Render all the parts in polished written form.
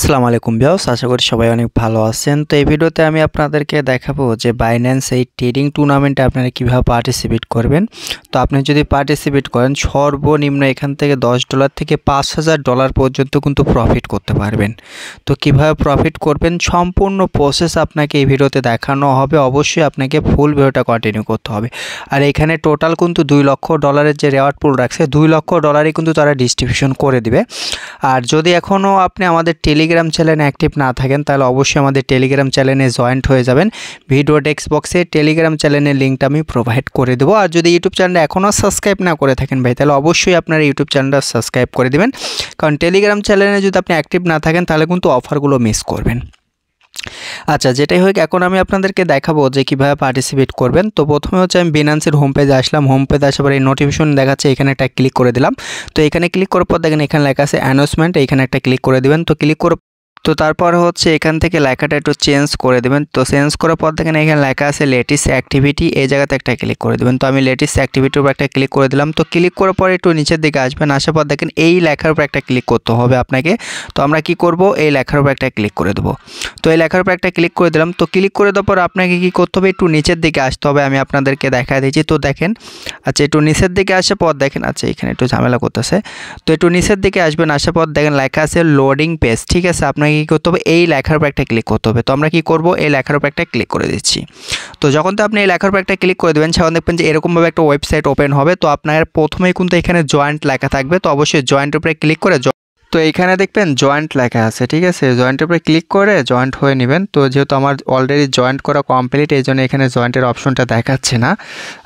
আসসালামু আলাইকুম ভিউয়ার্স, আশা করি সবাই অনেক ভালো আছেন। তো এই ভিডিওতে আমি আপনাদেরকে দেখাবো যে বাইন্যান্স এই ট্রেডিং টুর্নামেন্টে আপনারা কিভাবে পার্টিসিপেট করবেন। তো আপনি যদি পার্টিসিপেট করেন সর্বনিম্ন এখান থেকে $10 থেকে $5000 পর্যন্ত কিন্তু প্রফিট করতে পারবেন। তো কিভাবে প্রফিট করবেন সম্পূর্ণ প্রসেস আপনাকে এই ভিডিওতে দেখানো হবে। অবশ্যই আপনাকে ফুল ভিডিওটা কন্টিনিউ করতে হবে। আর এখানে টোটাল কিন্তু $2 লক্ষ যে রেওয়ার্ড পুল রাখছে, $2 লক্ষ কিন্তু তারা ডিস্ট্রিবিউশন করে দিবে। আর যদি এখনও আপনি আমাদের টেলিগ্রাম চ্যানেলে অ্যাক্টিভ না থাকেন তাহলে অবশ্যই আমাদের টেলিগ্রাম চ্যানেলে জয়েন্ট হয়ে যাবেন। ভিডিও টেক্সট বক্সে টেলিগ্রাম চ্যানেলের লিঙ্কটা আমি প্রোভাইড করে দেবো। আর যদি ইউটিউব চ্যানেলটা এখনও সাবস্ক্রাইব না করে থাকেন ভাই, তাহলে অবশ্যই আপনারা ইউটিউব চ্যানেলটা সাবস্ক্রাইব করে দেবেন, কারণ টেলিগ্রাম চ্যানেলে যদি আপনি অ্যাক্টিভ না থাকেন তাহলে কিন্তু অফারগুলো মিস করবেন। আচ্ছা, যেটাই হোক, এখন আমি আপনাদেরকে দেখাবো যে কীভাবে পার্টিসিপেট করবেন। তো প্রথমে হচ্ছে আমি বিনান্সের হোম পেজে আসলাম। হোম পেজে আসার পরে এই নোটিফিকেশন দেখাচ্ছে, এখানে একটা ক্লিক করে দিলাম। তো এখানে ক্লিক করার পর দেখেন এখানে লেখা আছে অ্যানাউন্সমেন্ট, এখানে একটা ক্লিক করে দিবেন। তো ক্লিক করে তারপর হচ্ছে এখান থেকে লেখাটা একটু চেঞ্জ করে দেবেন। তো চেঞ্জ করার পর দেখেন এখানে লেখা আছে লেটেস্ট অ্যাক্টিভিটি, এই জায়গাতে একটা ক্লিক করে দেবেন। তো আমি লেটেস্ট অ্যাক্টিভিটির উপর একটা ক্লিক করে দিলাম। তো ক্লিক করার পরে একটু নিচের দিকে আসবেন, আসার পর দেখেন এই লেখার উপর একটা ক্লিক করতে হবে আপনাকে। তো আমরা কি করব, এই লেখার উপর একটা ক্লিক করে দেবো। তো এই লেখার উপর একটা ক্লিক করে দিলাম। তো ক্লিক করে দেওয়ার পর আপনাকে কি করতে হবে, একটু নিচের দিকে আসতে হবে। আমি আপনাদেরকে দেখা দিচ্ছি। তো দেখেন, আচ্ছা একটু নিচের দিকে আসার পর দেখেন, আচ্ছা এখানে একটু ঝামেলা করতেছে। তো একটু নিচের দিকে আসবেন, আসার পর দেখেন লেখা আছে লোডিং পেজ, ঠিক আছে। আপনাকে কী করতে হবে, এই লেখার উপর একটা ক্লিক করতে হবে। তো আমরা কি করব, এই লেখার উপর একটা ক্লিক করে দিচ্ছি। তো যখন তো আপনি এই লেখার উপর একটা ক্লিক করে দেবেন, সেখানে দেখবেন যে এরকমভাবে একটা ওয়েবসাইট ওপেন হবে। তো আপনার প্রথমেই কিন্তু এখানে জয়েন্ট লেখা থাকবে। তো অবশ্যই জয়েন্টের উপরে ক্লিক করে তো এইখানে দেখবেন জয়েন্ট লেখা আছে, ঠিক আছে। জয়েন্টের উপরে ক্লিক করে জয়েন্ট হয়ে নেবেন। তো যেহেতু আমার অলরেডি জয়েন্ট করা কমপ্লিট, এই জন্য এখানে জয়েন্টের অপশনটা দেখাচ্ছে না।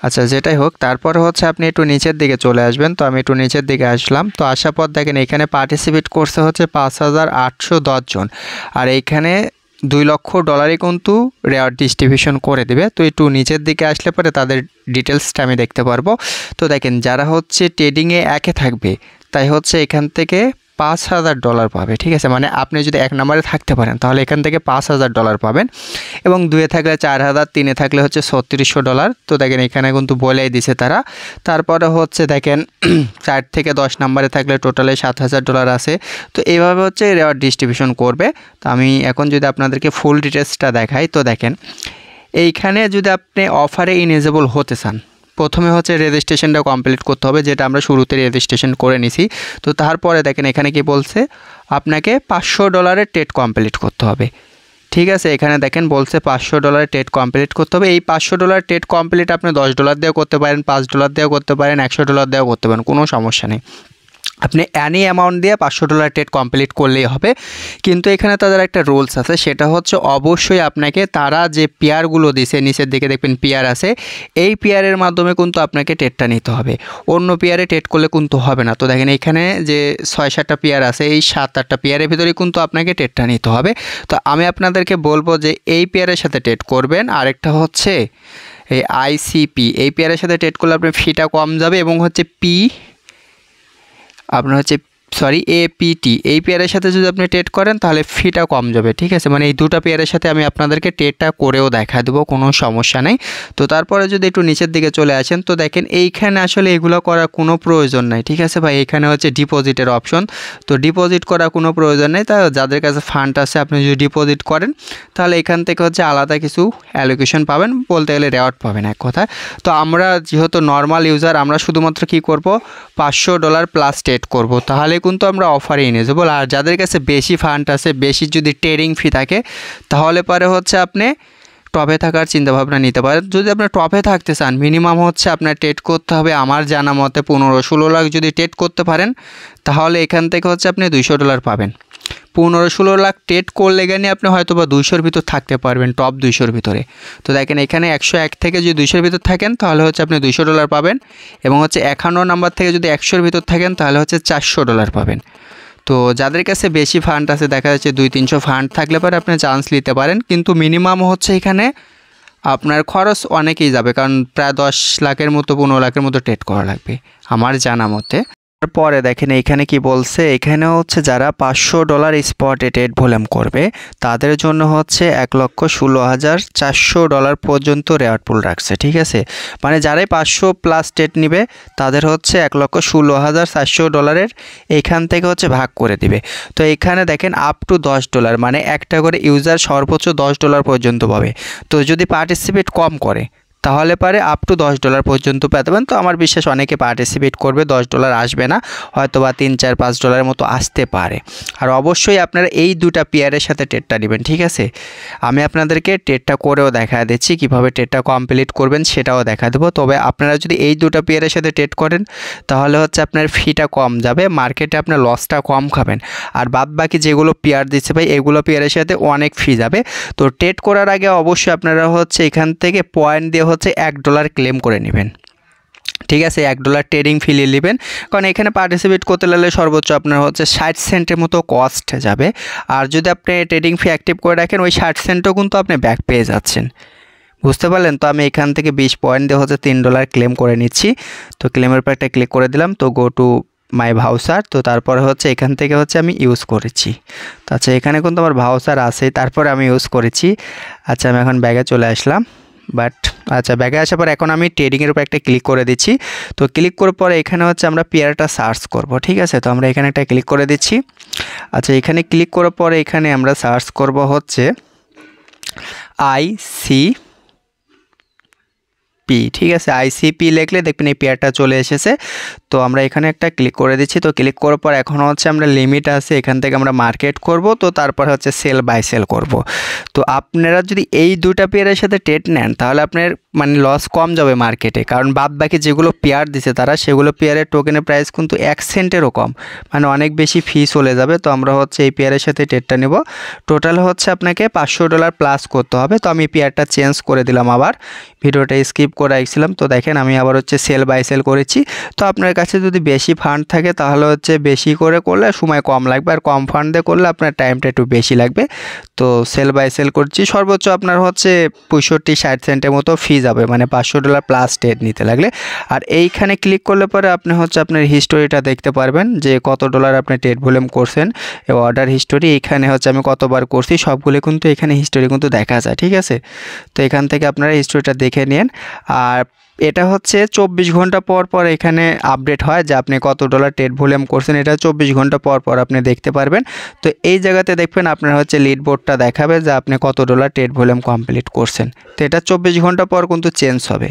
আচ্ছা, যেটাই হোক, তারপরে হচ্ছে আপনি একটু নিচের দিকে চলে আসবেন। তো আমি একটু নিচের দিকে আসলাম। তো আসার পর দেখেন এখানে পার্টিসিপেট করছে হচ্ছে 5810 জন। আর এইখানে $2 লক্ষ কিন্তু রেওয়ার্ড ডিস্ট্রিবিউশন করে দেবে। তো একটু নিচের দিকে আসলে পরে তাদের ডিটেলসটা আমি দেখতে পারবো। তো দেখেন যারা হচ্ছে ট্রেডিংয়ে একে থাকবে, তাই হচ্ছে এখান থেকে $5000 পাবে, ঠিক আছে। মানে আপনি যদি 1 নম্বরে থাকতে পারেন তাহলে এখান থেকে $5000 পাবেন, এবং 2-এ থাকলে 4000, 3-এ থাকলে হচ্ছে $3600। তো দেখেন এখানে কিন্তু বলেই দিছে তারা। তারপরে হচ্ছে দেখেন 4 থেকে 10 নম্বরে থাকলে টোটালে $7000 আছে। তো এইভাবে হচ্ছে রেওয়ার্ড ডিস্ট্রিবিউশন করবে। তো আমি এখন যদি আপনাদেরকে ফুল ডিটেলসটা দেখাই, তো দেখেন এইখানে যদি আপনি অফারে ইনেজেবল হতে চান, প্রথমে হচ্ছে রেজিস্ট্রেশনটা কমপ্লিট করতে হবে, যেটা আমরা শুরুতে রেজিস্ট্রেশন করে নিছি। তো তারপরে দেখেন এখানে কি বলছে, আপনাকে $500 ট্রেড কমপ্লিট করতে হবে, ঠিক আছে। এখানে দেখেন বলছে $500 ট্রেড কমপ্লিট করতে হবে। এই $500 ট্রেড কমপ্লিট আপনি $10 দিয়েও করতে পারেন, $5 দিয়েও করতে পারেন, $100 দিয়েও করতে পারেন, কোনো সমস্যা নেই। আপনি অ্যানি অ্যামাউন্ট দিয়ে $500 ট্রেড কমপ্লিট করলেই হবে। কিন্তু এখানে তাদের একটা রুলস আছে, সেটা হচ্ছে অবশ্যই আপনাকে তারা যে পেয়ারগুলো দিছে, নিচের দিকে দেখবেন পেয়ার আছে, এই পেয়ারের মাধ্যমে কিন্তু আপনাকে ট্রেডটা নিতে হবে। অন্য পেয়ারে ট্রেড করলে কিন্তু হবে না। তো দেখেন এখানে যে 6-7টা পেয়ার আছে, এই 7-8টা পেয়ারের ভিতরে কিন্তু আপনাকে ট্রেডটা নিতে হবে। তো আমি আপনাদেরকে বলবো যে এই পেয়ারের সাথে ট্রেড করবেন। আরেকটা হচ্ছে এই ICP, এই পেয়ারের সাথে ট্রেড করলে আপনার ফিটা কম যাবে, এবং হচ্ছে আপনার হচ্ছে APT, এই পেয়ারের সাথে যদি আপনি ট্রেড করেন তাহলে ফিটা কম যাবে, ঠিক আছে। মানে এই দুটো পেয়ারের সাথে আমি আপনাদেরকে ট্রেডটা করেও দেখা দেবো, কোনো সমস্যা নেই। তো তারপরে যদি একটু নিচের দিকে চলে আসেন, তো দেখেন এইখানে আসলে এগুলো করার কোনো প্রয়োজন নাই, ঠিক আছে ভাই। এখানে হচ্ছে ডিপোজিটের অপশন। তো ডিপোজিট করার কোনো প্রয়োজন নেই। তা যাদের কাছে ফান্ড আছে, আপনি যদি ডিপোজিট করেন তাহলে এখান থেকে হচ্ছে আলাদা কিছু অ্যালোকেশন পাবেন, বলতে গেলে রেওয়ার্ড পাবেন এক কথায়। তো আমরা যেহেতু নর্মাল ইউজার, আমরা শুধুমাত্র কি করব, $500 প্লাস ট্রেড করব, তাহলে কিন্তু আমরা অফারে ইনেজেবল। আর যাদের কাছে বেশি ফান্ড আছে, বেশি যদি ট্রেডিং ফি থাকে, তাহলে পরে হচ্ছে আপনি টপে থাকার চিন্তাভাবনা নিতে পারেন। যদি আপনি টপে থাকতে চান, মিনিমাম হচ্ছে আপনার ট্রেড করতে হবে আমার জানা মতে 15-16 লাখ যদি ট্রেড করতে পারেন, তাহলে এখান থেকে হচ্ছে আপনি $200 পাবেন। 15-16 লাখ ট্রেড করলে গেলে আপনি হয়তো বা 200-র ভিতর থাকতে পারবেন, টপ 200-র ভিতরে। তো দেখেন এখানে 101 থেকে যদি 200-র ভিতর থাকেন তাহলে হচ্ছে আপনি $200 পাবেন, এবং হচ্ছে 51 নাম্বার থেকে যদি 100-র ভিতর থাকেন তাহলে হচ্ছে $400 পাবেন। তো যাদের কাছে বেশি ফান্ড আছে, দেখা যাচ্ছে 200-300 ফান্ড থাকলে পরে আপনি চান্স নিতে পারেন, কিন্তু মিনিমাম হচ্ছে এখানে আপনার খরচ অনেকেই যাবে, কারণ প্রায় 10 লাখের মতো 15 লাখের মতো ট্রেড করা লাগবে আমার জানা মতে। পরে দেখেন এখানে কি বলছে, এখানে হচ্ছে যারা $500 স্পটে ট্রেড ভলিউম করবে তাদের জন্য হচ্ছে $1,16,400 পর্যন্ত রেওয়ার্ড পুল রাখছে। ঠিক আছে, মানে যারাই 500+ ট্রেড নিবে তাদের হচ্ছে $1,16,400 এইখান থেকে হচ্ছে ভাগ করে দিবে। তো এখানে দেখেন আপ টু $10, মানে একটা করে ইউজার সর্বোচ্চ $10 পর্যন্ত পাবে। তো যদি পার্টিসিপেট কম করে তাহলে পারে আপ টু $10 পর্যন্ত পেতে পারেন। তো আমার বিশ্বাস অনেকে পার্টিসিপেট করবে, $10 আসবে না, হয়তো বা $3, $4, $5 মতো আসতে পারে। আর অবশ্যই আপনারা এই দুটা পেয়ারের সাথে ট্রেডটা নেবেন। ঠিক আছে, আমি আপনাদেরকে ট্রেডটা করেও দেখা দিচ্ছি, কীভাবে ট্রেডটা কমপ্লিট করবেন সেটাও দেখা দেবো। তবে আপনারা যদি এই দুটা পেয়ারের সাথে ট্রেড করেন তাহলে হচ্ছে আপনার ফিটা কম যাবে, মার্কেটে আপনার লসটা কম খাবেন। আর বাদ বাকি যেগুলো পেয়ার দিচ্ছে ভাই এগুলো পেয়ারের সাথে অনেক ফি যাবে। তো ট্রেড করার আগে অবশ্যই আপনারা হচ্ছে এখান থেকে পয়েন্ট দিয়ে হচ্ছে $1 ক্লেম করে নেবেন। ঠিক আছে, $1 ট্রেডিং ফি নিয়ে নেবেন, কারণ এখানে পার্টিসিপেট করতে লাগলে সর্বোচ্চ আপনার হচ্ছে 60 সেন্টের মতো কস্ট যাবে। আর যদি আপনি ট্রেডিং ফি অ্যাক্টিভ করে রাখেন ওই 60 সেন্টও কিন্তু আপনি ব্যাক পেয়ে যাচ্ছেন। বুঝতে পারলেন? তো আমি এখান থেকে 20 পয়েন্ট দিয়ে হচ্ছে $3 ক্লেম করে নিচ্ছি। তো ক্লেমের পর একটা ক্লিক করে দিলাম, তো গো টু মাই ভাউচার। তো তারপরে হচ্ছে এখান থেকে হচ্ছে আমি ইউজ করেছি। তো আচ্ছা এখানে কিন্তু আমার ভাউচার আছে, তারপরে আমি ইউজ করেছি। আচ্ছা আমি এখন ব্যাগে চলে আসলাম, বাট আচ্ছা ব্যাগে আসার পর এখন আমি ট্রেডিংয়ের উপর একটা ক্লিক করে দিচ্ছি। তো ক্লিক করার পরে এখানে হচ্ছে আমরা পেয়ারটা সার্চ করব। ঠিক আছে, তো আমরা এখানে একটা ক্লিক করে দিচ্ছি। আচ্ছা এখানে ক্লিক করার পরে এখানে আমরা সার্চ করব হচ্ছে ICP। ঠিক আছে, ICP লিখলে দেখবেন এই পেয়ারটা চলে এসেছে। তো আমরা এখানে একটা ক্লিক করে দিচ্ছি। তো ক্লিক করার পর এখন হচ্ছে আমরা লিমিট আছে, এখান থেকে আমরা মার্কেট করব। তো তারপর হচ্ছে সেল বাই সেল করব। তো আপনারা যদি এই দুটা পেয়ারের সাথে ট্রেড নেন তাহলে আপনার মানে লস কম যাবে মার্কেটে, কারণ বাদ বাকি যেগুলো পেয়ার দিছে তারা সেগুলো পেয়ারের টোকেনের প্রাইস কিন্তু 1 সেন্টেরও কম, মানে অনেক বেশি ফি চলে যাবে। তো আমরা হচ্ছে এই পেয়ারের সাথে ট্রেডটা নেব। টোটাল হচ্ছে আপনাকে $500 প্লাস করতে হবে। তো আমি পেয়ারটা চেঞ্জ করে দিলাম, আবার ভিডিওটা স্কিপ করে রাখছিলাম। তো দেখেন আমি আবার হচ্ছে সেল বাই সেল করেছি। তো আপনার কাছে যদি বেশি ফান্ড থাকে তাহলে হচ্ছে বেশি করে করলে সময় কম লাগবে, আর কম ফান্ড দিয়ে করলে আপনার টাইমটা একটু বেশি লাগবে। তো সেল বাই সেল করছি, সর্বোচ্চ আপনার হচ্ছে 65-60 সেন্টের মতো ফি যাবে, মানে $500 প্লাস ট্রেড নিতে লাগলে। আর এইখানে ক্লিক করলে পরে আপনি হচ্ছে আপনার হিস্টোরিটা দেখতে পারবেন যে কত ডলার আপনি ট্রেড ভলিউম করছেন, অর্ডার হিস্টোরি। এখানে হচ্ছে আমি কতবার করছি সবগুলো কিন্তু এখানে হিস্টোরি কিন্তু দেখা যায়। ঠিক আছে, তো এখান থেকে আপনারা হিস্টোরিটা দেখে নিন। আর এটা হচ্ছে 24 ঘন্টা পর পর এখানে আপডেট হয় যে আপনি কত ডলার ট্রেড ভলিউম করছেন, এটা 24 ঘন্টা পর পর আপনি দেখতে পারবেন। তো এই জায়গাতে দেখবেন আপনার হচ্ছে লিড বোর্ডটা দেখাবে যে আপনি কত ডলার ট্রেড ভলিউম কমপ্লিট করছেন। তো এটা 24 ঘন্টা পর কিন্তু চেঞ্জ হবে।